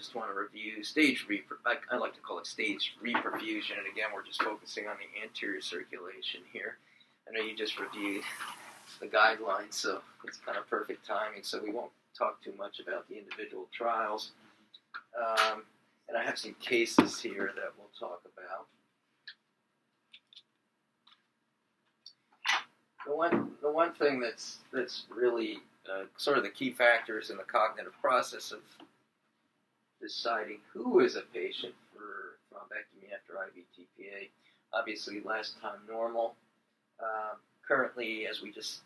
just want to review I like to call it staged reperfusion, and again, we're just focusing on the anterior circulation here. I know you just reviewed the guidelines, so it's kind of perfect timing, so we won't talk too much about the individual trials. And I have some cases here that we'll talk about. The one thing that's really sort of the key factors in the cognitive process of deciding who is a patient for thrombectomy after IVTPA, obviously last time normal. Currently, as we just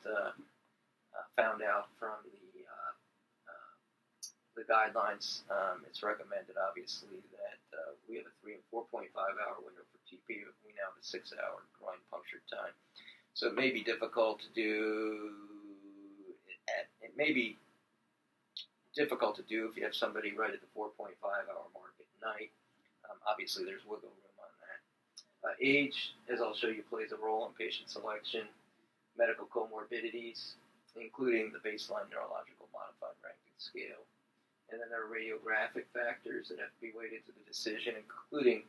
found out from the guidelines, it's recommended obviously that we have a 3 and 4.5 hour window for TP. We now have a 6 hour groin puncture time. So it may be difficult to do. It may be difficult to do if you have somebody right at the 4.5 hour mark at night. Obviously, there's wiggle room on that. Age, as I'll show you, plays a role in patient selection. Medical comorbidities, including the baseline neurological modified Rankin scale. And then there are radiographic factors that have to be weighed into the decision, including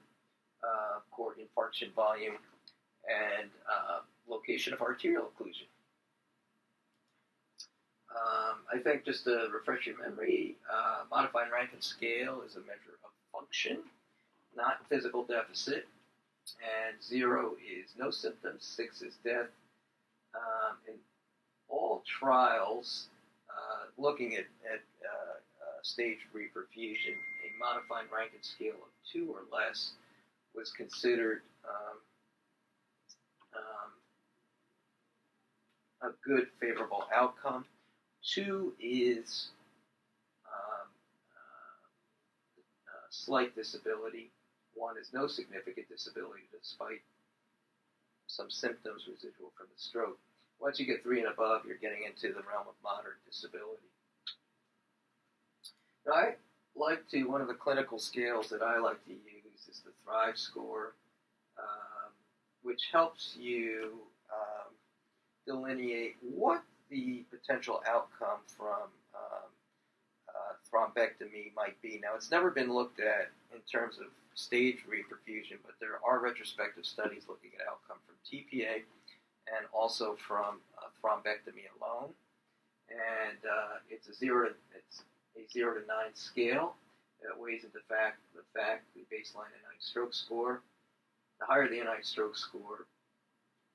core infarction volume and location of arterial occlusion. I think just to refresh your memory, modified Rankin scale is a measure of function, not physical deficit. And 0 is no symptoms, 6 is death. In all trials looking at staged reperfusion, a modified Rankin scale of 2 or less was considered a good, favorable outcome. 2 is slight disability. 1 is no significant disability despite some symptoms residual from the stroke. Once you get 3 and above, you're getting into the realm of moderate disability. Now, one of the clinical scales that I like to use is the Thrive score, which helps you delineate what the potential outcome from thrombectomy might be. Now, it's never been looked at in terms of staged reperfusion, but there are retrospective studies looking at outcome from TPA and also from thrombectomy alone. And it's a 0 to 9 scale. It weighs into the baseline NI stroke score. The higher the NI stroke score,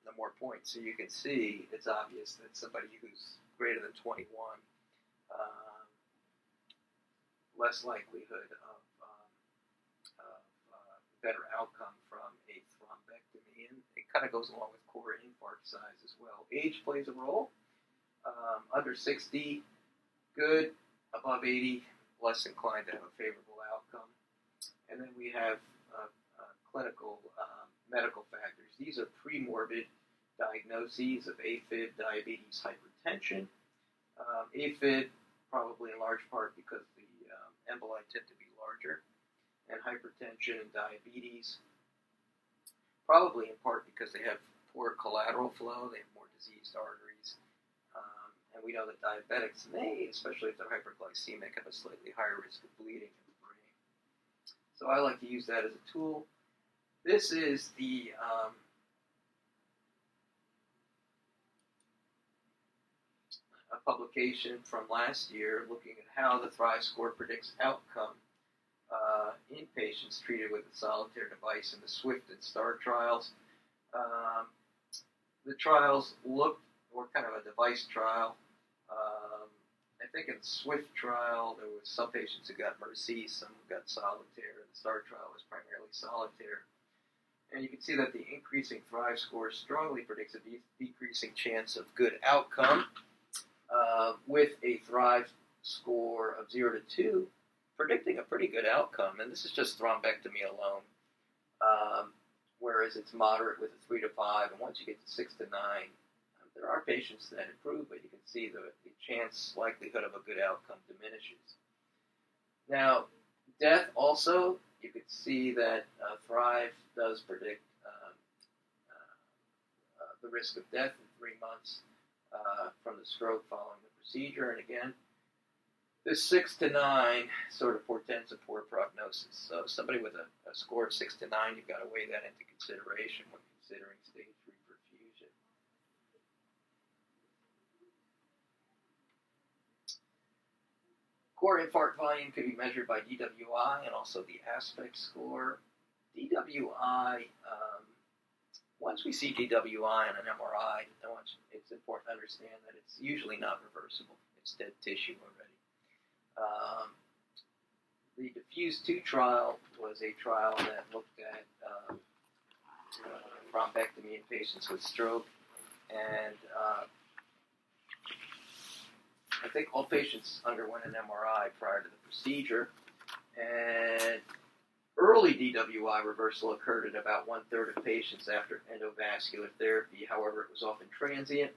the more points. So you can see it's obvious that somebody who's greater than 21, less likelihood of better outcome from a thrombectomy. And it kind of goes along with core infarct size as well. Age plays a role. Under 60, good. Above 80, less inclined to have a favorable outcome. And then we have clinical medical factors. These are premorbid diagnoses of AFib, diabetes, hypertension. AFib, probably in large part because the emboli tend to be larger, and hypertension and diabetes, probably in part because they have poor collateral flow, they have more diseased arteries. And we know that diabetics may, especially if they're hyperglycemic, have a slightly higher risk of bleeding in the brain. So I like to use that as a tool. This is a publication from last year looking at how the Thrive score predicts outcome in patients treated with a solitaire device in the SWIFT and STAR trials. The trials were kind of a device trial. I think in the SWIFT trial, there was some patients who got Mercy, some who got solitaire, and the STAR trial was primarily solitaire. And you can see that the increasing Thrive score strongly predicts a decreasing chance of good outcome, with a Thrive score of 0 to 2, predicting a pretty good outcome. And this is just thrombectomy alone, whereas it's moderate with a 3 to 5, and once you get to 6 to 9, there are patients that improve, but you can see the likelihood of a good outcome diminishes. Now, death also, you can see that Thrive does predict the risk of death in 3 months from the stroke following the procedure. And again, This 6 to 9 sort of portends a poor prognosis. So somebody with a score of 6 to 9, you've got to weigh that into consideration when considering stage reperfusion. Core infarct volume can be measured by DWI and also the aspect score. DWI, once we see DWI on an MRI, it's important to understand that it's usually not reversible. It's dead tissue already. The Diffuse 2 trial was a trial that looked at thrombectomy in patients with stroke, and I think all patients underwent an MRI prior to the procedure, and early DWI reversal occurred in about 1/3 of patients after endovascular therapy. However, it was often transient,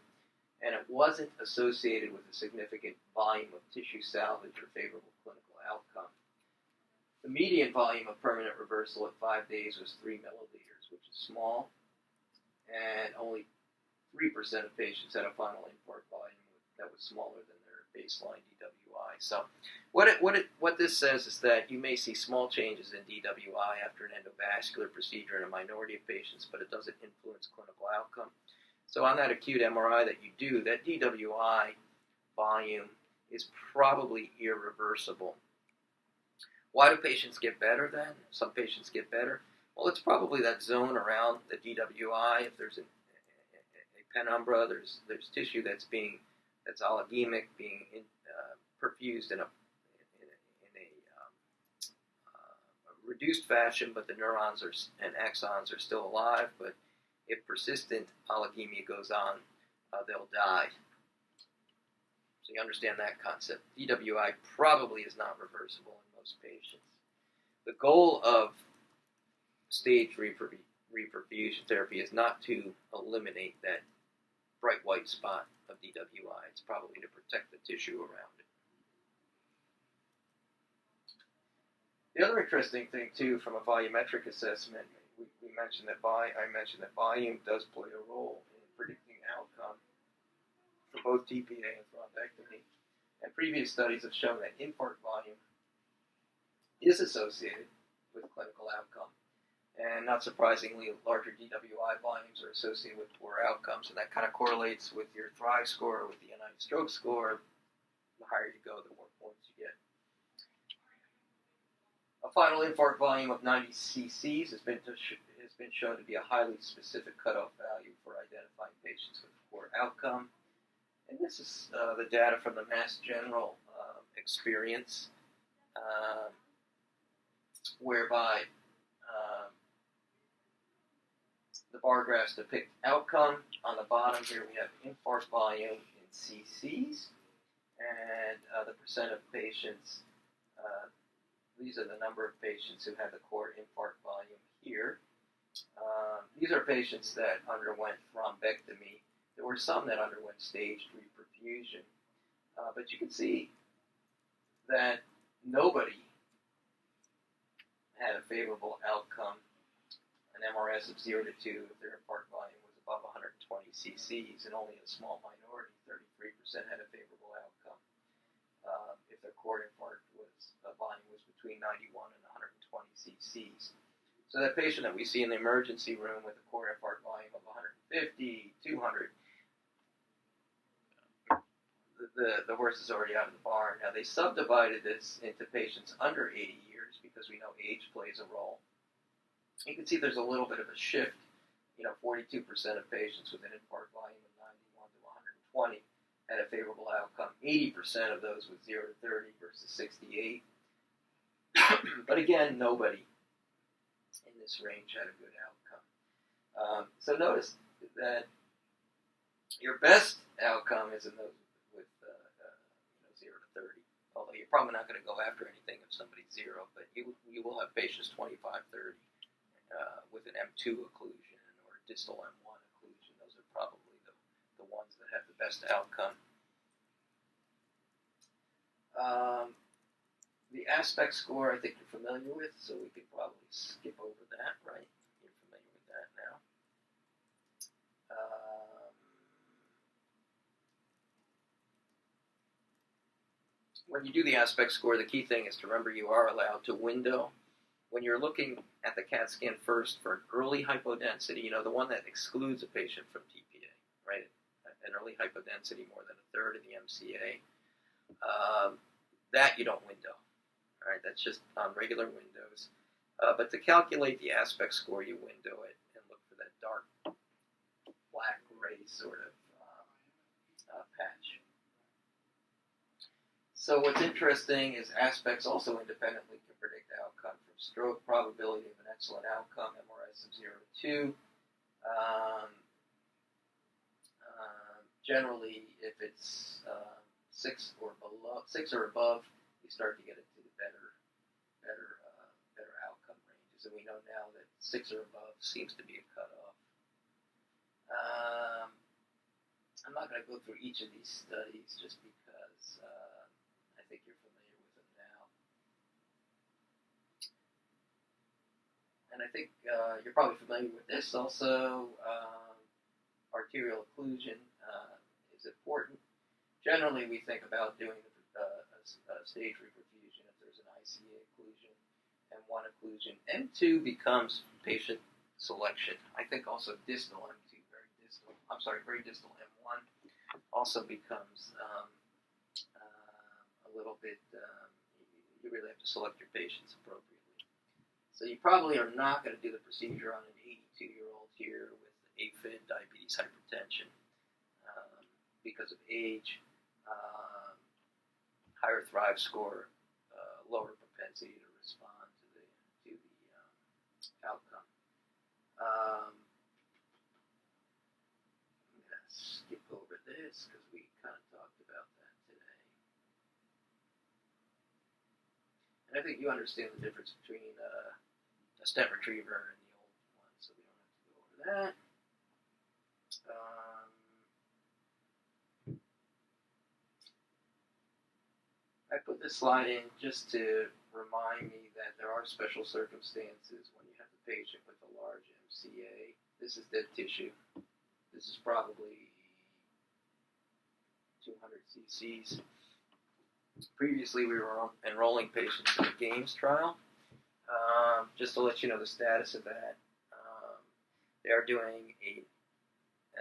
and it wasn't associated with a significant volume of tissue salvage or favorable clinical outcome. The median volume of permanent reversal at 5 days was 3 milliliters, which is small, and only 3% of patients had a final infarct volume that was smaller than their baseline DWI. So what this says is that you may see small changes in DWI after an endovascular procedure in a minority of patients, but it doesn't influence clinical outcome. So on that acute MRI that you do, that DWI volume is probably irreversible. Why do patients get better then? Some patients get better. Well, it's probably that zone around the DWI. If there's a penumbra, there's tissue that's oligemic, being perfused in a reduced fashion, but the neurons and axons are still alive. But if persistent oligemia goes on, they'll die. So you understand that concept. DWI probably is not reversible in most patients. The goal of stage reperfusion therapy is not to eliminate that bright white spot of DWI. It's probably to protect the tissue around it. The other interesting thing, too, from a volumetric assessment, I mentioned that volume does play a role in predicting outcome for both TPA and thrombectomy. And previous studies have shown that infarct volume is associated with clinical outcome. And not surprisingly, larger DWI volumes are associated with poor outcomes. And that kind of correlates with your Thrive score, with the United Stroke score. The higher you go, the more points you get. A final infarct volume of 90 cc's has been shown to be a highly specific cutoff value for identifying patients with poor outcome. And this is the data from the Mass General experience, whereby the bar graphs depict outcome. On the bottom here we have infarct volume in cc's, and the percent of patients. These are the number of patients who had the core infarct volume here. These are patients that underwent thrombectomy. There were some that underwent staged reperfusion. But you can see that nobody had a favorable outcome, an MRS of 0 to 2, if their infarct volume was above 120 cc's, and only a small minority, 33%, had a favorable outcome if their core infarct volume was between 91 and 120 cc's. So that patient that we see in the emergency room with a core infarct volume of 150, 200, the horse is already out of the barn. Now, they subdivided this into patients under 80 years because we know age plays a role. You can see there's a little bit of a shift. 42% of patients with an infarct volume of 91 to 120 had a favorable outcome. 80% of those with 0 to 30 versus 68. But again, nobody in this range had a good outcome. So notice that your best outcome is in those with 0 to 30. Although you're probably not going to go after anything if somebody's 0, but you will have patients 25, 30 with an M2 occlusion or distal M1 occlusion. Those are probably the ones that have the best outcome. The aspect score, I think you're familiar with, so we could probably skip over that, right? You're familiar with that now. when you do the aspect score, the key thing is to remember you are allowed to window. When you're looking at the CAT scan first for an early hypodensity, you know, the one that excludes a patient from TPA, right? An early hypodensity more than a third of the MCA, that you don't window, all right? That's just on regular windows. But to calculate the aspect score, you window it and look for that dark black gray sort of patch. So what's interesting is aspects also independently can predict outcome from stroke. Probability of an excellent outcome, MRS of 0 to 2. Generally, if it's 6 or above, you start to get into the better outcome ranges. And we know now that 6 or above seems to be a cutoff. I'm not going to go through each of these studies just because I think you're familiar with them now. And I think you're probably familiar with this also. Arterial occlusion is important. Generally, we think about doing a stage reperfusion if there's an ICA occlusion, M1 occlusion. M2 becomes patient selection. I think also distal M2, very distal M1 also becomes a little bit, you really have to select your patients appropriately. So you probably are not going to do the procedure on an 82-year-old here with AFib, diabetes, hypertension, because of age, higher Thrive score, lower propensity to respond to the outcome. I'm going to skip over this because we kind of talked about that today. And I think you understand the difference between a stent retriever and the old one, so we don't have to go over that. I put this slide in just to remind me that there are special circumstances when you have a patient with a large MCA. This is dead tissue. This is probably 200 cc's. Previously, we were enrolling patients in the GAMES trial. Just to let you know the status of that, they are doing an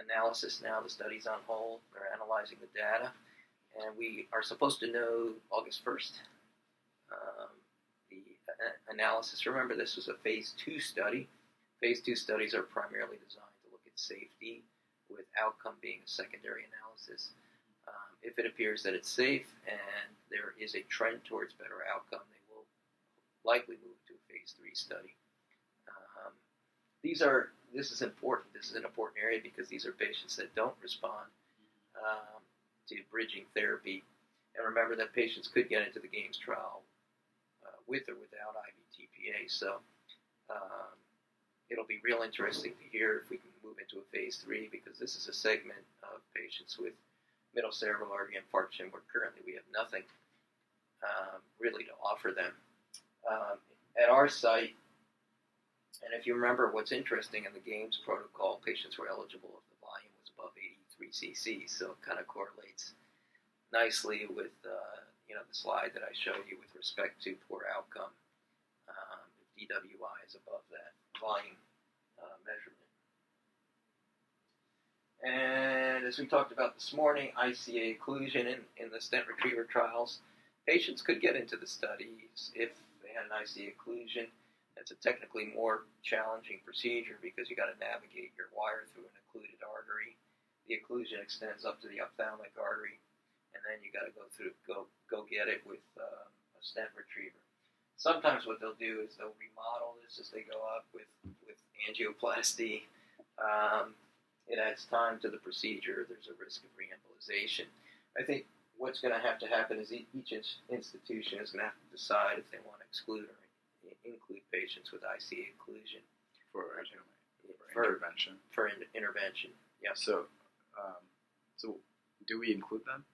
analysis now. The study's on hold. They're analyzing the data. And we are supposed to know August 1st. The analysis, remember this was a phase 2 study. Phase 2 studies are primarily designed to look at safety, with outcome being a secondary analysis. If it appears that it's safe and there is a trend towards better outcome, they will likely move to a phase 3 study. This is important. This is an important area because these are patients that don't respond to bridging therapy. And remember that patients could get into the GAMES trial with or without IVTPA. So it'll be real interesting to hear if we can move into a phase 3 because this is a segment of patients with middle cerebral artery infarction where currently we have nothing really to offer them. At our site, and if you remember what's interesting in the GAMES protocol, patients were eligible if the volume was above 83 cc's, so it kind of correlates nicely with the slide that I showed you with respect to poor outcome if DWI is above that volume measurement. And as we talked about this morning, ICA occlusion in the stent retriever trials, patients could get into the studies if they had an ICA occlusion. It's a technically more challenging procedure because you got to navigate your wire through an occluded artery. The occlusion extends up to the ophthalmic artery, and then you got to go get it with a stent retriever. Sometimes what they'll do is they'll remodel this as they go up with angioplasty. It adds time to the procedure. There's a risk of reembolization. I think what's going to happen is each institution is going to have to decide if they want to exclude or include patients with ICA occlusion for intervention. For intervention, yeah. So do we include them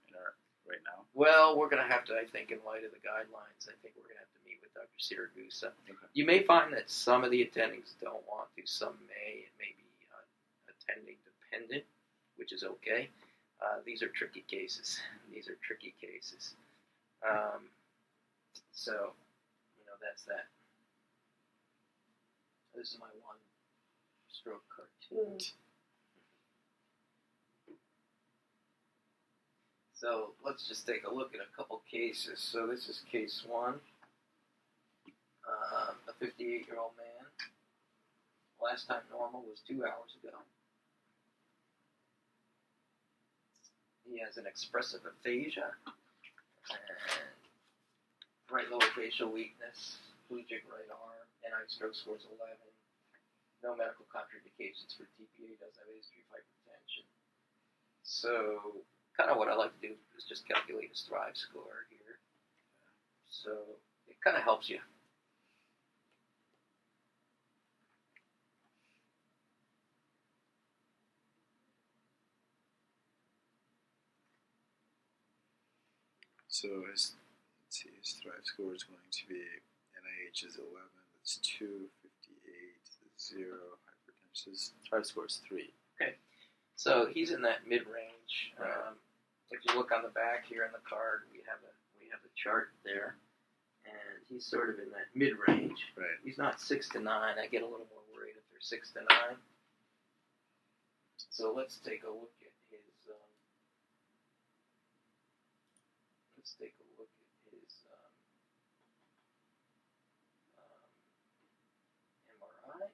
right now? Well, we're going to have to, I think, in light of the guidelines, I think we're going to have to meet with Dr. Siragusa. Okay. You may find that some of the attendings don't want to. Some may. It may be attending dependent, which is okay. These are tricky cases. So, that's that. This is my one stroke cartoon. So let's just take a look at a couple cases. So this is case one. A 58-year-old man. Last time normal was 2 hours ago. He has an expressive aphasia and right lower facial weakness, plegic right arm, NI stroke scores 11. No medical contraindications for TPA, doesn't have a history of hypertension. So, kind of what I like to do is just calculate his Thrive score here. So, it kind of helps you. So his Thrive score is going to be NIH is 11. That's 2, 58, 0. Hypertension. His Thrive score is 3. Okay. So he's in that mid-range. Right. If you look on the back here on the card, we have a chart there, and he's sort of in that mid-range. Right. He's not 6 to 9. I get a little more worried if they're 6 to 9. So let's take a look at his. Let's take a look at his MRI.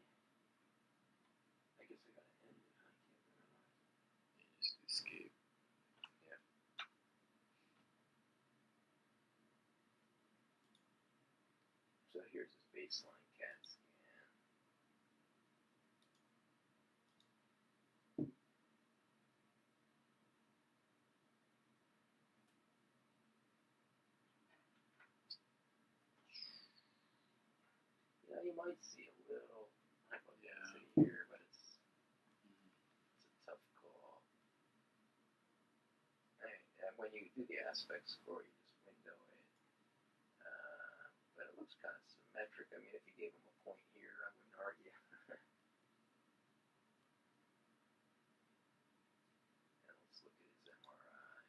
I guess I gotta end it. I can't memorize. Just escape. Yeah. So here's his baseline CAT scan. Yeah, you might see a little hypodensity here, but it's a tough call. And when you do the aspect score, you just window it. But it looks kind of symmetric. I mean, if you gave him a point here, I wouldn't argue. And let's look at his MRI.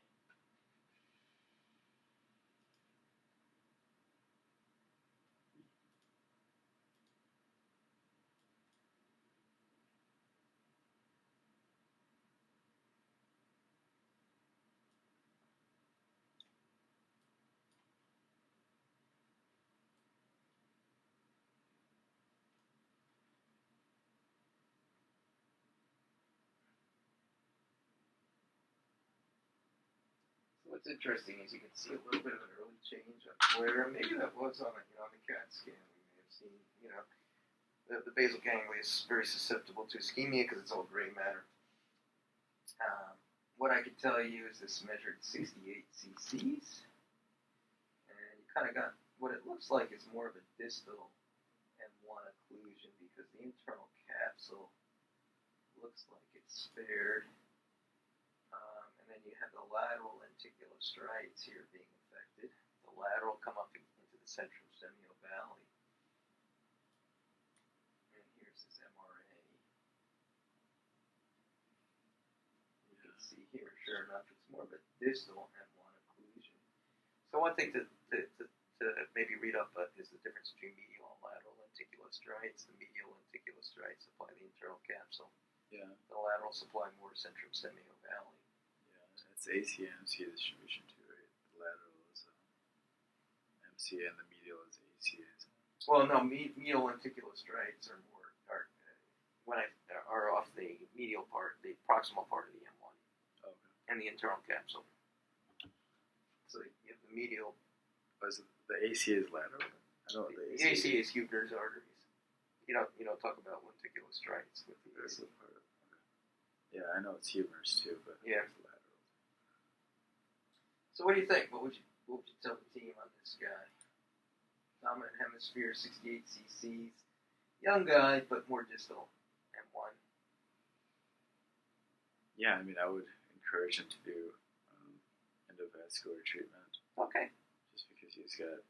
What's interesting is you can see a little bit of an early change up where maybe that was on the CAT scan. We may have seen, the basal ganglia is very susceptible to ischemia because it's all gray matter. What I can tell you is this measured 68 cc's, and you kind of got what it looks like is more of a distal M1 occlusion because the internal capsule looks like it's spared. And then you have the lateral lenticular striates here being affected. The lateral come up into the central semio valley. And here's his MRA. You can see here, sure enough, it's more of a distal M1 occlusion. So one thing to maybe read up is the difference between medial and lateral lenticular striates. The medial lenticular striates supply the internal capsule. Yeah. The lateral supply more central semio valley. It's AC and MC distribution too, right? The lateral is MC and the medial is AC. Well, no, medial lenticular striates are off the medial part, the proximal part of the M1, and the internal capsule. So you have the medial. The AC is lateral. I know what the AC is Huebner's arteries. You don't talk about lenticular striates with the AC. Yeah, I know it's Huebner's too, but yeah. It's lateral. So what do you think? What would you tell the team on this guy? Dominant hemisphere, 68 cc's, young guy, but more distal M1. Yeah, I mean, I would encourage him to do endovascular treatment. Okay. Just because he's got,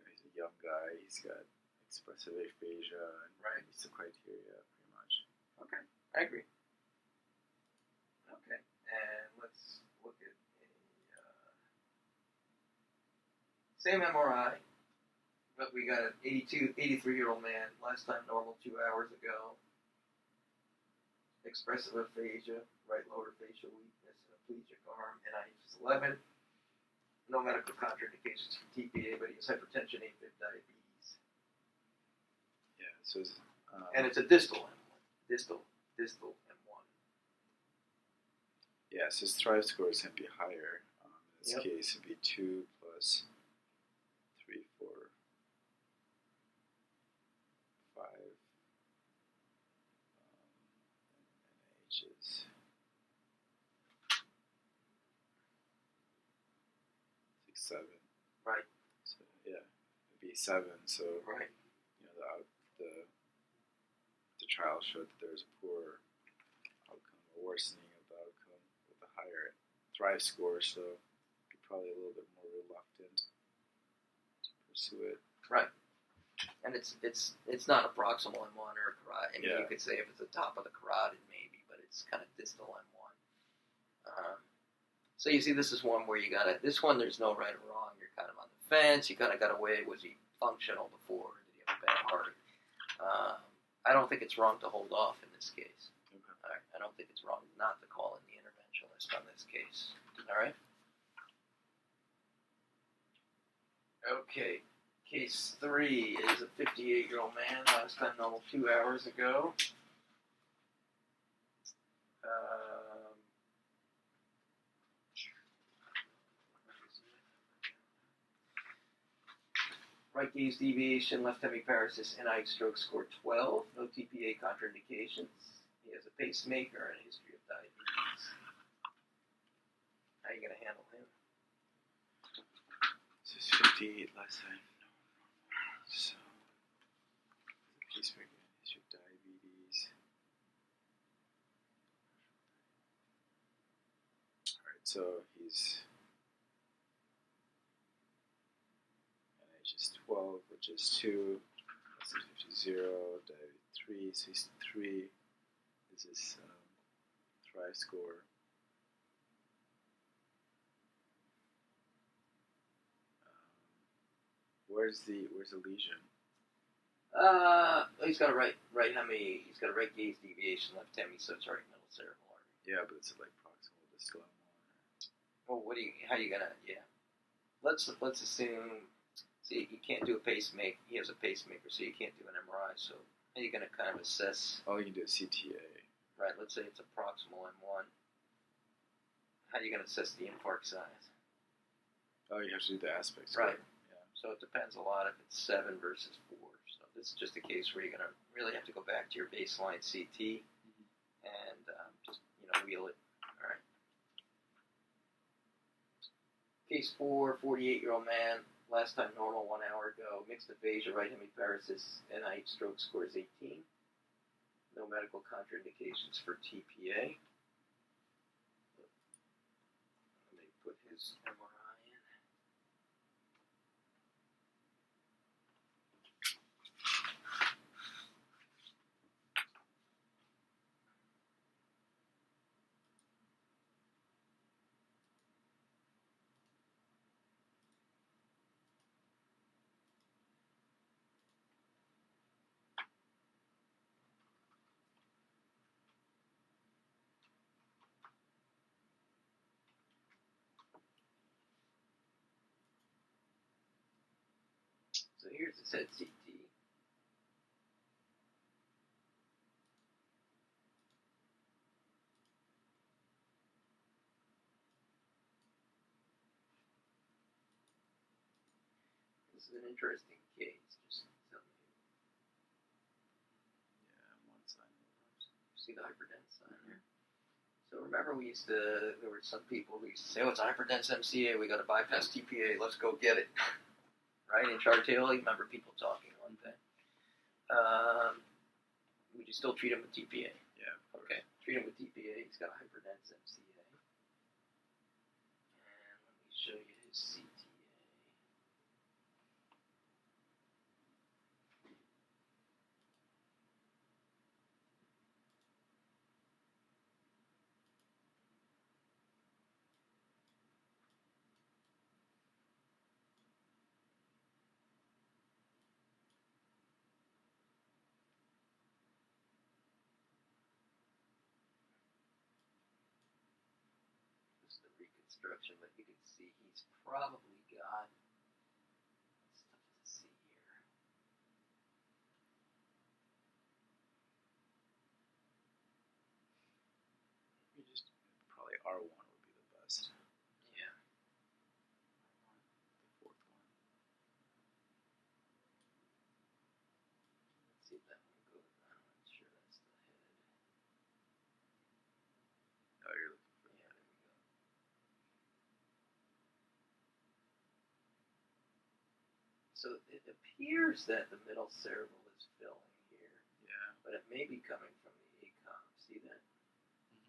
he's a young guy, he's got expressive aphasia, and meets the criteria pretty much. Okay, I agree. Okay, and let's look at Same MRI, but we got an 83-year-old man, last time normal 2 hours ago. Expressive aphasia, right lower facial weakness, and a plegic arm, NIH is 11. No medical contraindications for TPA, but he has hypertension, AFib, diabetes. Yeah, so it's, And it's a distal M1. Distal M1. yeah, so his Thrive score is going to be higher. In this Yep. case, it'd be 2 plus 3, 4, 5. NIH is 6, 7. Right. So yeah, it'd be 7. So Right. you know the trial showed that there was a poor outcome, a worsening of the outcome with a higher Thrive score. So be probably a little bit more reluctant to pursue it. Right. And it's not a proximal M1 or a carotid. I mean, Yeah. you could say if it's the top of the carotid, maybe, but it's kind of distal M1. So you see, this is one where you gotta. This one, there's no right or wrong. You're kind of on the fence. You kind of got to weigh: was he functional before? Did he have a bad heart? I don't think it's wrong to hold off in this case. Okay. All right. I don't think it's wrong not to call in the interventionist on this case. All right. Okay. Case 3 is a 58-year-old man, last time normal 2 hours ago. Right gaze deviation, left hemiparesis, NIH stroke score 12, no TPA contraindications. He has a pacemaker and a history of diabetes. How are you going to handle him? So it's 58 last time. So pacemaker, history of diabetes. Alright, so he's NIH is 12, which is 2, that's 50, 0, diabetes 3, so he's 3 is his Thrive score. Where's the lesion? He's got a right hemi. He's got a right gaze deviation, left hemi, so it's right middle cerebral artery. Yeah, but it's like proximal distal M1. Well, how are you gonna? Yeah, let's assume. See, you can't do a pacemaker. He has a pacemaker, so you can't do an MRI. So how are you gonna kind of assess? Oh, you can do a CTA. Right. Let's say it's a proximal M1. How are you gonna assess the infarct size? Oh, you have to do the aspects. Right. Yeah. So it depends a lot if it's 7 versus 4. So this is just a case where you're gonna really have to go back to your baseline CT and just wheel it. All right. Case 4, 48-year-old man, last time normal 1 hour ago, mixed aphasia, right hemiparesis, NIH stroke score is 18. No medical contraindications for TPA. Let me put his MRI in. So here's his head CT. This is an interesting case. Just tell me. Yeah, one side. See the hyperdense sign there? So remember there were some people who used to say, oh, it's a hyperdense MCA, we got to bypass TPA, let's go get it. Right? In Chartail, you remember people talking one thing. Would you still treat him with TPA? Yeah. Okay. Treat him with TPA, he's got a hyperdense MCA. And let me show you his CTA. reconstruction, but you can see he's probably got, it's tough to see here. You just probably R1 would be the best. Yeah. The fourth one. Let's see if that one goes. I'm not sure that's the head. Oh, you're looking for Yeah, there we go. So it appears that the middle cerebral is filling here, Yeah. but it may be coming from the ACOM. See that?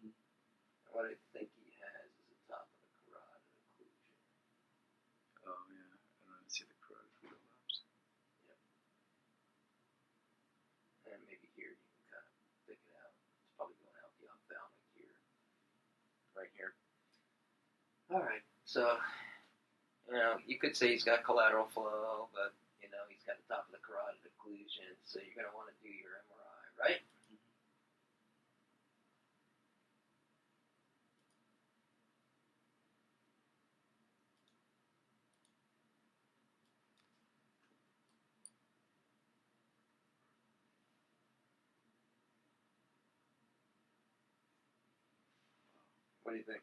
Mm-hmm. And what I think he has is the top of the carotid occlusion. Oh, yeah. I don't see the carotid prolapse. Yep. And maybe here you can kind of pick it out. It's probably going out the ophthalmic here. Right here. Alright, so, you could say he's got collateral flow, but, he's got the top of the carotid occlusion, so you're going to want to do your MRI, right? What do you think?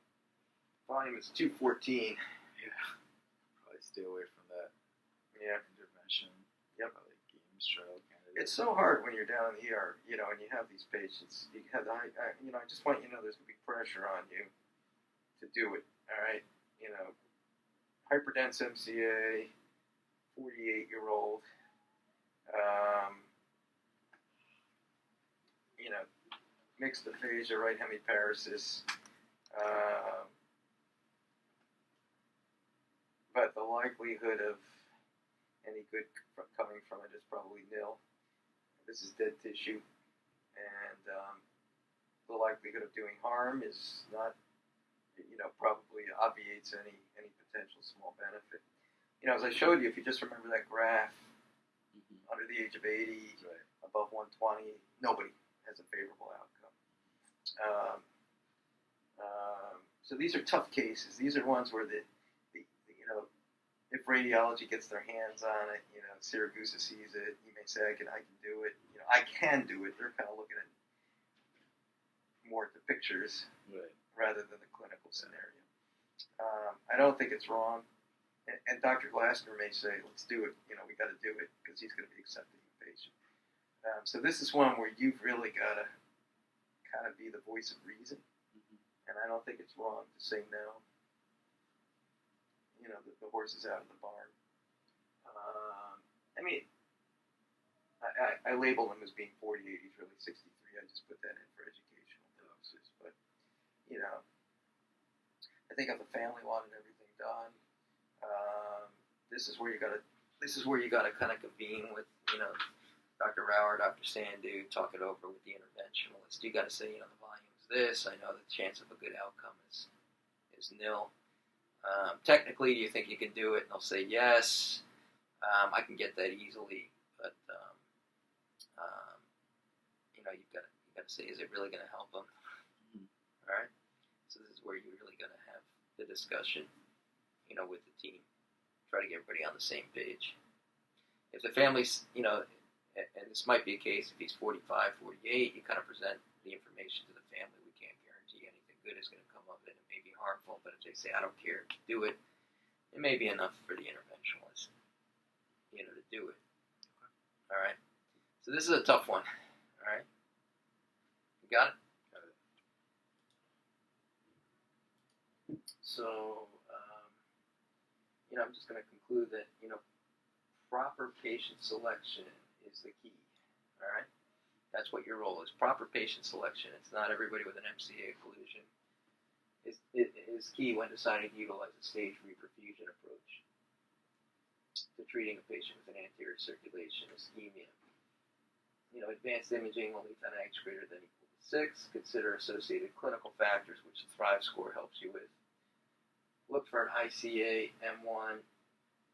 Volume is 214. Yeah. Probably stay away from that Yeah. intervention. Yep. Probably games trial candidate. It's so hard when you're down in the ER, and you have these patients. You have the, I just want you to know there's going to be pressure on you to do it. All right, hyperdense MCA, 48-year-old. Mixed aphasia, right hemiparesis. But the likelihood of any good coming from it is probably nil. This is dead tissue, and the likelihood of doing harm is not, probably obviates any potential small benefit. As I showed you, if you just remember that graph, under the age of 80, Right. above 120, nobody has a favorable outcome. So these are tough cases. These are ones where if radiology gets their hands on it, Siragusa sees it, he may say, I can do it. I can do it. They're kind of looking at more at the pictures Right. rather than the clinical scenario. I don't think it's wrong. And Dr. Glassner may say, let's do it. We got to do it because he's going to be accepting the patient. So this is one where you've really got to kind of be the voice of reason. And I don't think it's wrong to say no. The horse is out of the barn. I label him as being 48. He's really 63. I just put that in for educational purposes. But, I think if the family wanted everything done, this is where you got to kind of convene with, Dr. Rauer, Dr. Sandu, talk it over with the interventionalist. You got to say, the volume's this. I know the chance of a good outcome is nil. Technically, do you think you can do it? And they'll say yes. I can get that easily, but you've got to say, is it really going to help them? All right. So this is where you're really going to have the discussion, with the team. Try to get everybody on the same page. If the family's, and this might be a case if he's 45, 48, you kind of present the information to the family. We can't guarantee anything good is going to come of it. It may be harmful, but if they say, I don't care, do it, it may be enough for the interventionalist, to do it. Okay. All right. So this is a tough one. All right. You got it? Got it. So, I'm just going to conclude that, proper patient selection is the key. All right? That's what your role is. Proper patient selection. It's not everybody with an MCA occlusion. It is key when deciding to utilize a staged reperfusion approach to treating a patient with an anterior circulation ischemia. Advanced imaging will leave an X greater than or equal to 6. Consider associated clinical factors, which the Thrive score helps you with. Look for an ICA, M1,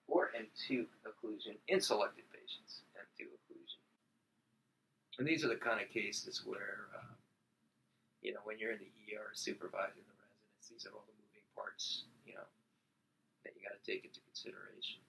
or M2 occlusion in selected patients, M2 occlusion. And these are the kind of cases where, when you're in the ER supervising the residents, these are all the moving parts, take into consideration.